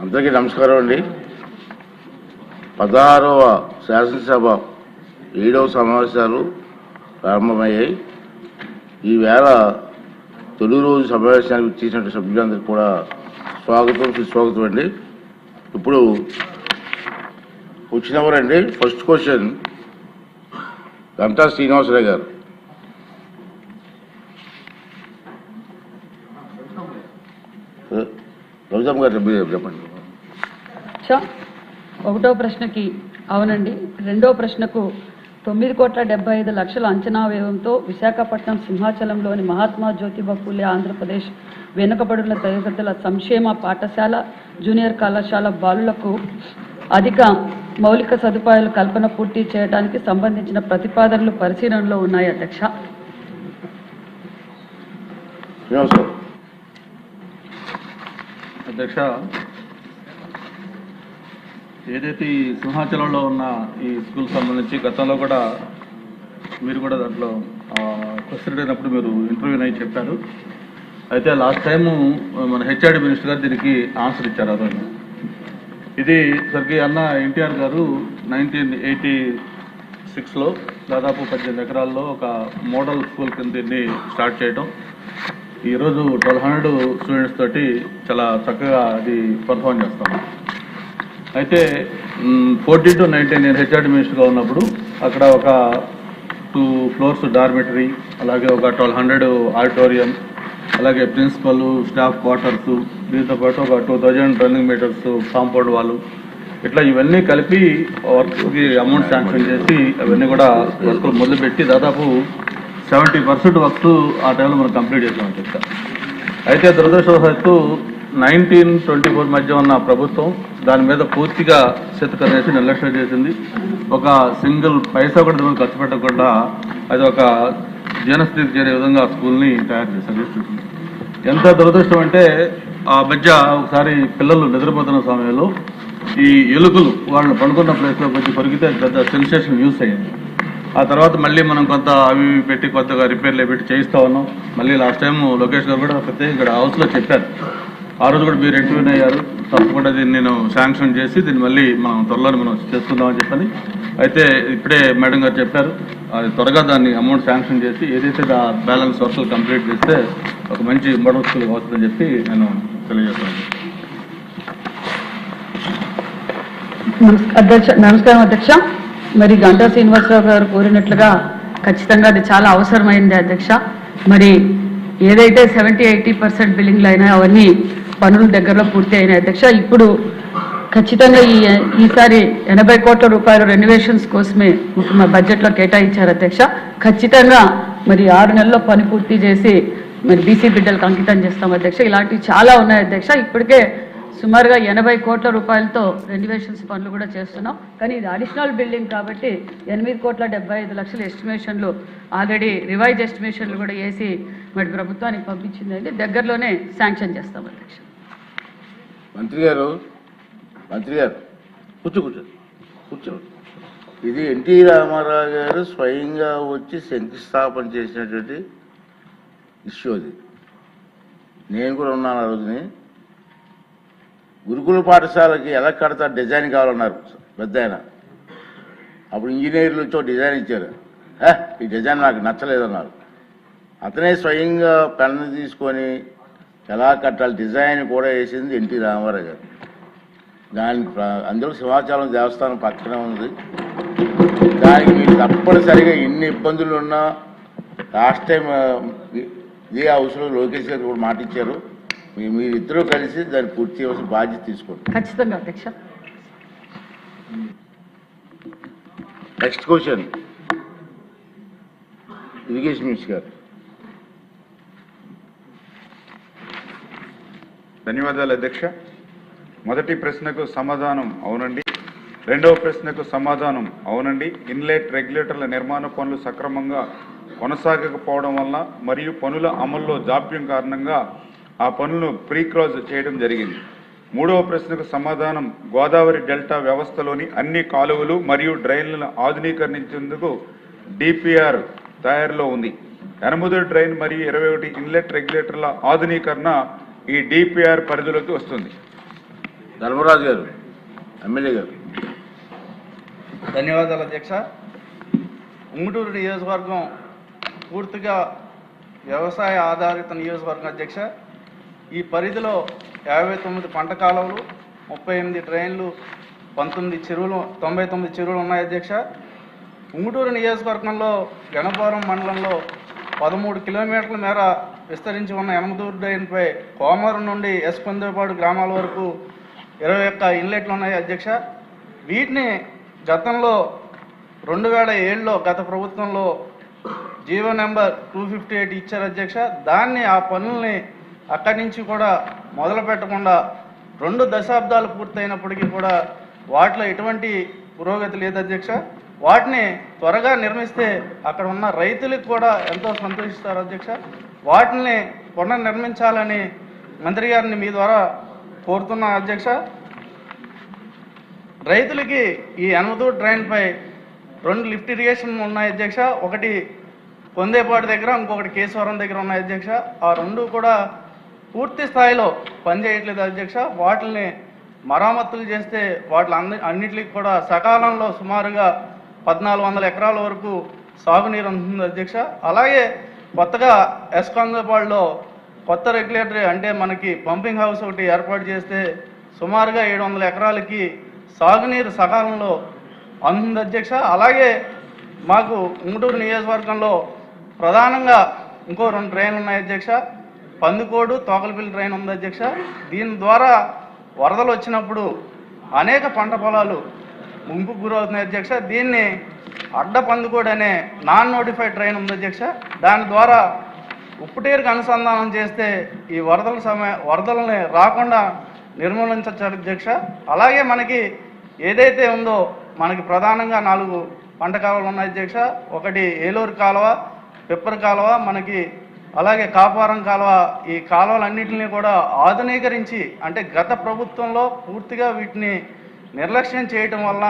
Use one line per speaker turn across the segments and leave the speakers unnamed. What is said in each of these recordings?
అందరికీ నమస్కారం అండి. 16వ శాసనసభ 7వ సమావేశాలు ప్రారంభమయ్యాయి. ఈవేళ తొలి రోజు సమావేశానికి ఇచ్చేసిన సభ్యులందరికీ కూడా స్వాగతం సుస్వాగతం అండి. ఇప్పుడు వచ్చినవారండి. ఫస్ట్ క్వశ్చన్ గంటా శ్రీనివాసరావు గారు. రవిజమ్మ గారు చెప్పండి.
ఒకటో ప్రశ్నకి అవునండి. రెండో ప్రశ్నకు 9,75,00,000 అంచనా వ్యయంతో విశాఖపట్నం సింహాచలంలోని మహాత్మా జ్యోతిబా ఫూలే ఆంధ్రప్రదేశ్ వెనుకబడిన తరగతుల సంక్షేమ పాఠశాల జూనియర్ కళాశాల బాలులకు అధిక మౌలిక సదుపాయాల కల్పన పూర్తి చేయడానికి సంబంధించిన ప్రతిపాదనలు పరిశీలనలో ఉన్నాయి అధ్యక్ష.
అధ్యక్ష, ఏదైతే ఈ సింహాచలంలో ఉన్న ఈ స్కూల్ సంబంధించి గతంలో కూడా మీరు కూడా దాంట్లో క్వశ్చన్ అయినప్పుడు మీరు ఇంటర్వ్యూ అయి చెప్పారు. అయితే లాస్ట్ టైము మన హెచ్ఆర్డి మినిస్టర్ గారు దీనికి ఆన్సర్ ఇచ్చారు. ఆ రోజు ఇది సరికి అన్న ఎన్టీఆర్ గారు 1986లో దాదాపు 18 ఎకరాల్లో ఒక మోడల్ స్కూల్ కింద దీన్ని స్టార్ట్ చేయడం, ఈరోజు 1200 స్టూడెంట్స్ తోటి చాలా చక్కగా అది పర్ఫార్మ్ చేస్తాం. అయితే 14 to 19 నేను హెచ్ఆర్డి మినిస్టర్గా ఉన్నప్పుడు అక్కడ ఒక 2 floors డార్మెటరీ, అలాగే ఒక 1200 ఆడిటోరియం, అలాగే ప్రిన్సిపల్ స్టాఫ్ క్వార్టర్స్, దీంతో పాటు ఒక 2000 రన్నింగ్ మీటర్స్ కాంపౌండ్ వాళ్ళు, ఇట్లా ఇవన్నీ కలిపి వర్క్కి అమౌంట్ శాంక్షన్ చేసి అవన్నీ కూడా వర్కులు మొదలుపెట్టి దాదాపు 70% వర్క్స్ ఆ టైంలో మనం కంప్లీట్ చేసామని చెప్తాం. అయితే దురదృష్టవశాత్తు 1924 మధ్య ఉన్న ప్రభుత్వం దాని మీద పూర్తిగా చేసి నిర్లక్ష్యం చేసింది. ఒక సింగిల్ పైసా కూడా మనం ఖర్చు పెట్టకుండా అది ఒక జనస్థితికి చేరే విధంగా స్కూల్ని తయారు చేశారు. ఎంత దురదృష్టం అంటే ఆ మధ్య ఒకసారి పిల్లలు నిద్రపోతున్న సమయంలో ఈ ఎలుకలు వాళ్ళు పడుకున్న ప్లేస్లో వచ్చి పరిగితే పెద్ద సెన్సేషన్ యూస్ అయ్యింది. ఆ తర్వాత మళ్ళీ మనం కొంత అవి పెట్టి కొత్తగా రిపేర్లు పెట్టి చేయిస్తూ ఉన్నాం. మళ్ళీ లాస్ట్ టైం లోకేష్ గారు కూడా ప్రత్యేక ఇక్కడ హౌస్లో చెప్పారు. ఆ రోజు కూడా మీరు ఇంటర్వ్యూ అయ్యారు. తప్పకుండా దీన్ని నేను శాంక్షన్ చేసి దీన్ని మళ్ళీ మనం త్వరలోనే మనం చేసుకుందామని చెప్పని అయితే ఇప్పుడే మేడం గారు చెప్పారు. అది త్వరగా దాన్ని అమౌంట్ శాంక్షన్ చేసి ఏదైతే బ్యాలెన్స్ వర్క్లు కంప్లీట్ చేస్తే ఒక మంచి మోడల్ స్కూల్ అవుతుందని చెప్పి నేను తెలియజేస్తాను.
నమస్కారం అధ్యక్ష. మరి గంటా శ్రీనివాసరావు గారు కోరినట్లుగా ఖచ్చితంగా అది చాలా అవసరమైంది అధ్యక్ష. మరి ఏదైతే 70-80% బిల్లింగ్లు అయినాయో అవన్నీ పనులు దగ్గరలో పూర్తి అయినాయి అధ్యక్ష. ఇప్పుడు ఖచ్చితంగా ఈసారి 80 కోట్ల రూపాయలు రెనోవేషన్స్ కోసమే ముఖ్యమైన బడ్జెట్లో కేటాయించారు అధ్యక్ష. ఖచ్చితంగా మరి 6 నెలల్లో పని పూర్తి చేసి మరి బీసీ బిడ్డలకు అంకితం చేస్తాం అధ్యక్ష. ఇలాంటివి చాలా ఉన్నాయి అధ్యక్ష. ఇప్పటికే సుమారుగా 80 కోట్ల రూపాయలతో రెనోవేషన్స్ పనులు కూడా చేస్తున్నాం. కానీ ఇది అడిషనల్ బిల్డింగ్ కాబట్టి 8,75,00,000 ఎస్టిమేషన్లు ఆల్రెడీ రివైజ్ ఎస్టిమేషన్లు కూడా వేసి మరి ప్రభుత్వానికి పంపించిందండి. దగ్గరలోనే శాంక్షన్ చేస్తాం అధ్యక్ష.
మంత్రి గారు కూర్చో. ఇది ఎన్టీ రామారావు గారు స్వయంగా వచ్చి శంకుస్థాపన చేసినటువంటి ఇష్యూ. అది నేను కూడా ఉన్నాను ఆ రోజుని. గురుకుల పాఠశాలకి ఎలా కడతారు డిజైన్ కావాలన్నారు పెద్ద ఆయన. అప్పుడు ఇంజనీర్లు వచ్చి డిజైన్ ఇచ్చారు. ఈ డిజైన్ నాకు నచ్చలేదన్నారు. అతనే స్వయంగా పెన్ను తీసుకొని ఎలా కట్టాలి డిజైన్ కూడా వేసింది ఎన్టీ రామారావు గారు. దానికి అందులో సింహాచలం దేవస్థానం పక్కనే ఉంది. దానికి మీరు తప్పనిసరిగా ఎన్ని ఇబ్బందులు ఉన్నా లాస్ట్ టైం ఇదే హౌస్లో లోకేష్ గారు కూడా మాట ఇచ్చారు. మీరిద్దరూ కలిసి దాన్ని పూర్తి చేయాల్సిన బాధ్యత తీసుకోండి.
ఖచ్చితంగా అధ్యక్ష.
నెక్స్ట్ క్వశ్చన్ ఇరిగేషన్ మినిస్టర్ గారు.
ధన్యవాదాలు అధ్యక్ష. మొదటి ప్రశ్నకు సమాధానం అవునండి. రెండవ ప్రశ్నకు సమాధానం అవునండి. ఇన్లెట్ రెగ్యులేటర్ల నిర్మాణ పనులు సక్రమంగా కొనసాగకపోవడం వల్ల మరియు పనుల అమల్లో జాప్యం కారణంగా ఆ పనులను ప్రీక్లోజ్ చేయడం జరిగింది. మూడవ ప్రశ్నకు సమాధానం గోదావరి డెల్టా వ్యవస్థలోని అన్ని కాలువలు మరియు డ్రైన్లను ఆధునీకరించేందుకు డిపిఆర్ తయారులో ఉంది. 8 డ్రైన్ మరియు 21 ఇన్లెట్ రెగ్యులేటర్ల ఆధునీకరణ ఈ డిపిఆర్ పరిధిలోకి వస్తుంది.
ధర్మరాజు గారు, ఎమ్మెల్యే గారు.
ధన్యవాదాలు అధ్యక్ష. ఉంగుటూరు నియోజకవర్గం పూర్తిగా వ్యవసాయ ఆధారిత నియోజకవర్గం అధ్యక్ష. ఈ పరిధిలో 59 పంట కాలువలు, 38 డ్రైన్లు, 99 చెరువులు ఉన్నాయి అధ్యక్ష. ఉంగుటూరు నియోజకవర్గంలో గణపురం మండలంలో 13 కిలోమీటర్ల మేర విస్తరించి ఉన్న యనమదూరు డ్రైన్పై కోమరం నుండి ఎస్పందేపాడు గ్రామాల వరకు 21 ఇన్లెట్లు ఉన్నాయి అధ్యక్ష. వీటిని గతంలో 2007లో గత ప్రభుత్వంలో జీవో నెంబర్ 258 ఇచ్చారు అధ్యక్ష. ఆ పనుల్ని అక్కడి నుంచి కూడా మొదలు పెట్టకుండా 2 దశాబ్దాలు పూర్తయినప్పటికీ కూడా వాటిలో ఎటువంటి పురోగతి లేదు అధ్యక్ష. వాటిని త్వరగా నిర్మిస్తే అక్కడ ఉన్న రైతులకు కూడా ఎంతో సంతోషిస్తారు అధ్యక్ష. వాటిని పునర్నిర్మించాలని మంత్రి గారిని మీ ద్వారా కోరుతున్నా అధ్యక్ష. రైతులకి ఈ యనమదూరు డ్రైన్పై 2 లిఫ్ట్ ఇరిగేషన్ ఉన్నాయి అధ్యక్ష. ఒకటి కొందేపాడు దగ్గర, ఇంకొకటి కేశవరం దగ్గర ఉన్నాయి అధ్యక్ష. ఆ 2 కూడా పూర్తి స్థాయిలో పనిచేయట్లేదు అధ్యక్ష. వాటిని మరామతులు చేస్తే అన్నిటికి కూడా సకాలంలో సుమారుగా 1400 ఎకరాల వరకు సాగునీరు ఉంటుంది అధ్యక్ష. అలాగే కొత్తగా ఎస్కందేపాడులో కొత్త రెగ్యులేటరీ అంటే మనకి పంపింగ్ హౌస్ ఒకటి ఏర్పాటు చేస్తే సుమారుగా 700 ఎకరాలకి సాగునీరు సకాలంలో అందుతుంది అధ్యక్ష. అలాగే మాకు ఉంగుటూరు నియోజకవర్గంలో ప్రధానంగా ఇంకో 2 డ్రైన్లు ఉన్నాయి అధ్యక్ష. పందుకోడు, తోకలపల్లి డ్రైన్ ఉంది అధ్యక్ష. దీని ద్వారా వరదలు వచ్చినప్పుడు అనేక పంట పొలాలు ముంపుకు గురవుతున్నాయి అధ్యక్ష. దీన్ని అడ్డ పందుకోడు అనే నాన్ నోటిఫైడ్ డ్రైన్ ఉంది అధ్యక్ష. దాని ద్వారా ఉప్పుటేరుకు అనుసంధానం చేస్తే ఈ వరదలని రాకుండా నిర్మూలించవచ్చు అధ్యక్ష. అలాగే మనకి ఏదైతే ఉందో మనకి ప్రధానంగా 4 పంట కాలువలు ఉన్నాయి అధ్యక్ష. ఒకటి ఏలూరు కాలువ, పిప్పర్ కాలువ, మనకి అలాగే కాపురం కాలువ. ఈ కాలువలన్నింటినీ కూడా ఆధునీకరించి అంటే గత ప్రభుత్వంలో పూర్తిగా వీటిని నిర్లక్ష్యం చేయటం వలన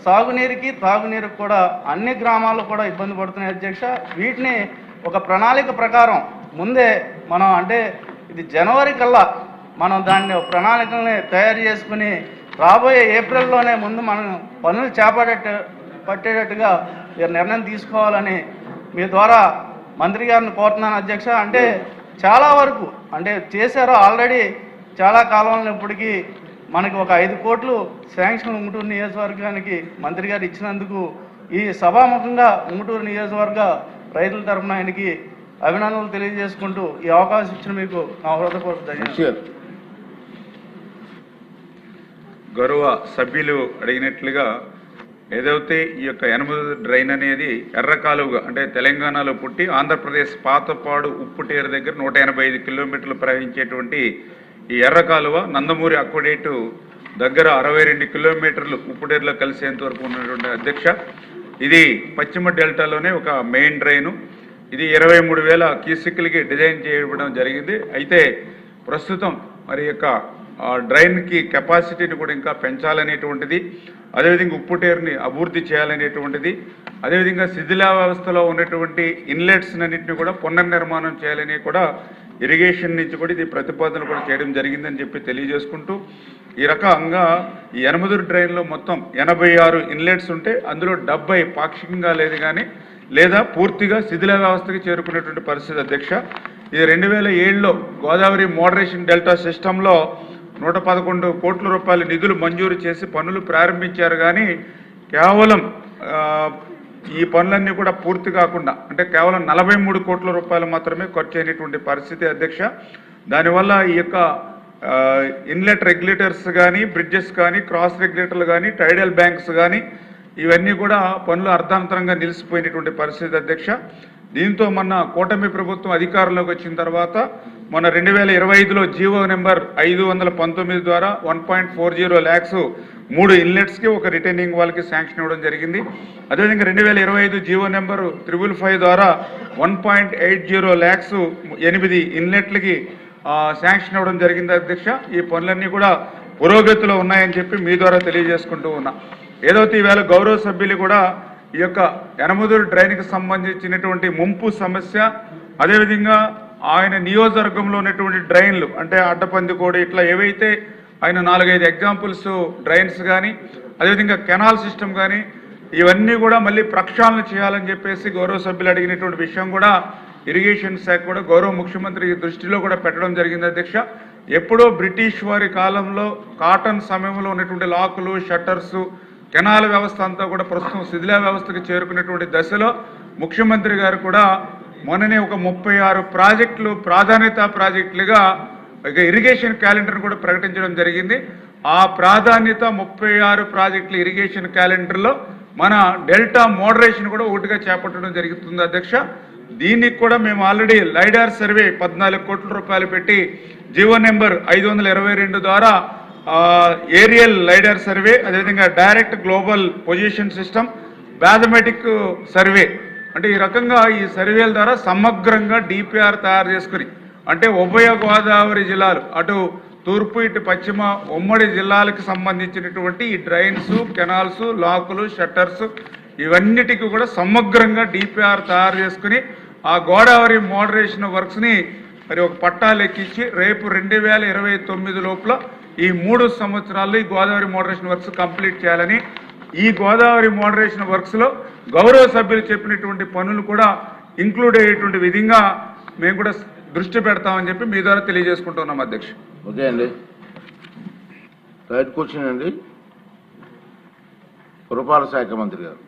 సాగునీరుకి తాగునీరుకి కూడా అన్ని గ్రామాలు కూడా ఇబ్బంది పడుతున్నాయి అధ్యక్ష. వీటిని ఒక ప్రణాళిక ప్రకారం ముందే మనం అంటే ఇది జనవరి కల్లా మనం దాన్ని ప్రణాళికల్ని తయారు చేసుకుని రాబోయే ఏప్రిల్లోనే ముందు మనం పనులు పట్టేటట్టుగా నిర్ణయం తీసుకోవాలని మీ ద్వారా మంత్రి గారిని కోరుతున్నాను అధ్యక్ష. అంటే చాలా వరకు అంటే చేశారో ఆల్రెడీ చాలా కాలంలో ఇప్పటికీ మనకి ఒక 5 కోట్లు శాంక్షన్ ఉంగుటూరు నియోజకవర్గానికి మంత్రి గారు ఇచ్చినందుకు ఈ సభాముఖంగా ఉంగుటూరు నియోజకవర్గ రైతుల తరఫున ఆయనకి అభినందనలు తెలియజేసుకుంటూ ఈ అవకాశం ఇచ్చిన మీకు నా హృదయపూర్వక ధన్యవాదాలు.
గౌరవ సభ్యులు అడిగినట్లుగా ఏదైతే ఈ యొక్క యనమదూరు డ్రైన్ అనేది ఎర్రకాలువగా అంటే తెలంగాణలో పుట్టి ఆంధ్రప్రదేశ్ పాతపాడు ఉప్పుటేరు దగ్గర 185 కిలోమీటర్లు ప్రవహించేటువంటి ఈ ఎర్రకాలువ నందమూరి అక్వడేటు దగ్గర 62 కిలోమీటర్లు ఉప్పుటేరులో కలిసేంత వరకు ఉన్నటువంటి అధ్యక్ష. ఇది పశ్చిమ డెల్టాలోనే ఒక మెయిన్ డ్రైను. ఇది 23,000 క్యూసెక్లకి డిజైన్ చేయడం జరిగింది. అయితే ప్రస్తుతం మరి యొక్క డ్రైన్కి కెపాసిటీని కూడా ఇంకా పెంచాలనేటువంటిది, అదేవిధంగా ఉప్పుటేరుని అభివృద్ధి చేయాలనేటువంటిది, అదేవిధంగా శిథిలావస్థలో ఉన్నటువంటి ఇన్లెట్స్ అన్నింటినీ కూడా పునర్నిర్మాణం చేయాలని కూడా ఇరిగేషన్ నుంచి కూడా ఇది ప్రతిపాదనలు కూడా చేయడం జరిగిందని చెప్పి తెలియజేసుకుంటూ ఈ రకంగా ఈ యనమదూరు డ్రైన్లో మొత్తం 86 ఇన్లెట్స్ ఉంటే అందులో 70 పాక్షికంగా లేదు కానీ లేదా పూర్తిగా శిథిల వ్యవస్థకి చేరుకునేటువంటి పరిస్థితి అధ్యక్ష. ఇది 2007లో గోదావరి మోడరేషన్ డెల్టా సిస్టంలో 111 కోట్ల రూపాయల నిధులు మంజూరు చేసి పనులు ప్రారంభించారు. కానీ కేవలం ఈ పనులన్నీ కూడా పూర్తి కాకుండా అంటే కేవలం 43 కోట్ల రూపాయలు మాత్రమే ఖర్చు అయినటువంటి పరిస్థితి అధ్యక్ష. దానివల్ల ఈ యొక్క ఇన్లెట్ రెగ్యులేటర్స్ కానీ, బ్రిడ్జెస్ కానీ, క్రాస్ రెగ్యులేటర్లు కానీ, టైడల్ బ్యాంక్స్ కానీ ఇవన్నీ కూడా పనులు అర్ధాంతరంగా నిలిచిపోయినటువంటి పరిస్థితి అధ్యక్ష. దీంతో మొన్న కూటమి ప్రభుత్వం అధికారంలోకి వచ్చిన తర్వాత మొన్న 2025లో జీవో నెంబర్ 519 ద్వారా 1.40 lakhs 3 ఇన్లెట్స్కి ఒక రిటైనింగ్ వాళ్ళకి శాంక్షన్ ఇవ్వడం జరిగింది. అదేవిధంగా 2025 జీవో నెంబర్ 555 ద్వారా 1.80 lakhs 8 ఇన్లెట్లకి శాంక్షన్ ఇవ్వడం జరిగింది అధ్యక్ష. ఈ పనులన్నీ కూడా పురోగతిలో ఉన్నాయని చెప్పి మీ ద్వారా తెలియజేసుకుంటూ ఉన్నా. ఏదైతే ఈవేళ గౌరవ సభ్యులు కూడా ఈ యొక్క యనమదూరు డ్రైన్కి సంబంధించినటువంటి ముంపు సమస్య, అదేవిధంగా ఆయన నియోజకవర్గంలో ఉన్నటువంటి డ్రైన్లు అంటే అడ్డపందికోడి ఇట్లా ఏవైతే ఆయన 4-5 ఎగ్జాంపుల్స్ డ్రైన్స్ కానీ అదేవిధంగా కెనాల్ సిస్టమ్ కానీ ఇవన్నీ కూడా మళ్ళీ ప్రక్షాళన చేయాలని చెప్పేసి గౌరవ సభ్యులు అడిగినటువంటి విషయం కూడా ఇరిగేషన్ శాఖ కూడా గౌరవ ముఖ్యమంత్రి దృష్టిలో కూడా పెట్టడం జరిగింది అధ్యక్ష. ఎప్పుడో బ్రిటిష్ వారి కాలంలో కాటన్ సమయంలో ఉన్నటువంటి లాకులు షట్టర్స్ కెనాల్ వ్యవస్థ అంతా కూడా ప్రస్తుతం శిథిల వ్యవస్థకు చేరుకునేటువంటి దశలో ముఖ్యమంత్రి గారు కూడా మొన్ననే ఒక 36 ప్రాజెక్టులు ప్రాధాన్యత ప్రాజెక్టులుగా ఇక ఇరిగేషన్ క్యాలెండర్ కూడా ప్రకటించడం జరిగింది. ఆ ప్రాధాన్యత 36 ప్రాజెక్టుల ఇరిగేషన్ క్యాలెండర్లో మన డెల్టా మోడరేషన్ కూడా ఒకటిగా చేపట్టడం జరుగుతుంది అధ్యక్ష. దీనికి కూడా మేము ఆల్రెడీ లైడార్ సర్వే 14 కోట్ల రూపాయలు పెట్టి జీవో నెంబర్ 522 ద్వారా ఏరియల్ లైడార్ సర్వే అదేవిధంగా direct global position system mathematic survey అంటే ఈ రకంగా ఈ సర్వేల ద్వారా సమగ్రంగా డిపిఆర్ తయారు చేసుకుని అంటే ఉభయ గోదావరి జిల్లాలు అటు తూర్పు ఇటు పశ్చిమ ఉమ్మడి జిల్లాలకు సంబంధించినటువంటి ఈ డ్రైన్స్ కెనాల్స్ లాకులు షట్టర్స్ ఇవన్నిటికీ కూడా సమగ్రంగా డిపిఆర్ తయారు చేసుకుని ఆ గోదావరి మోడరేషన్ వర్క్స్ని మరి ఒక పట్టాలు ఎక్కించి రేపు 2029 లోపల ఈ 3 సంవత్సరాల్లో ఈ గోదావరి మోడరేషన్ వర్క్స్ కంప్లీట్ చేయాలని ఈ గోదావరి మోడరేషన్ వర్క్స్లో గౌరవ సభ్యులు చెప్పినటువంటి పనులు కూడా ఇంక్లూడ్ అయ్యేటువంటి విధంగా మేము కూడా దృష్టి పెడతామని చెప్పి మీ ద్వారా తెలియజేసుకుంటున్నాం అధ్యక్ష.
ఓకే అండి. థర్డ్ క్వశ్చన్ అండి పురపాలక శాఖ మంత్రి గారు.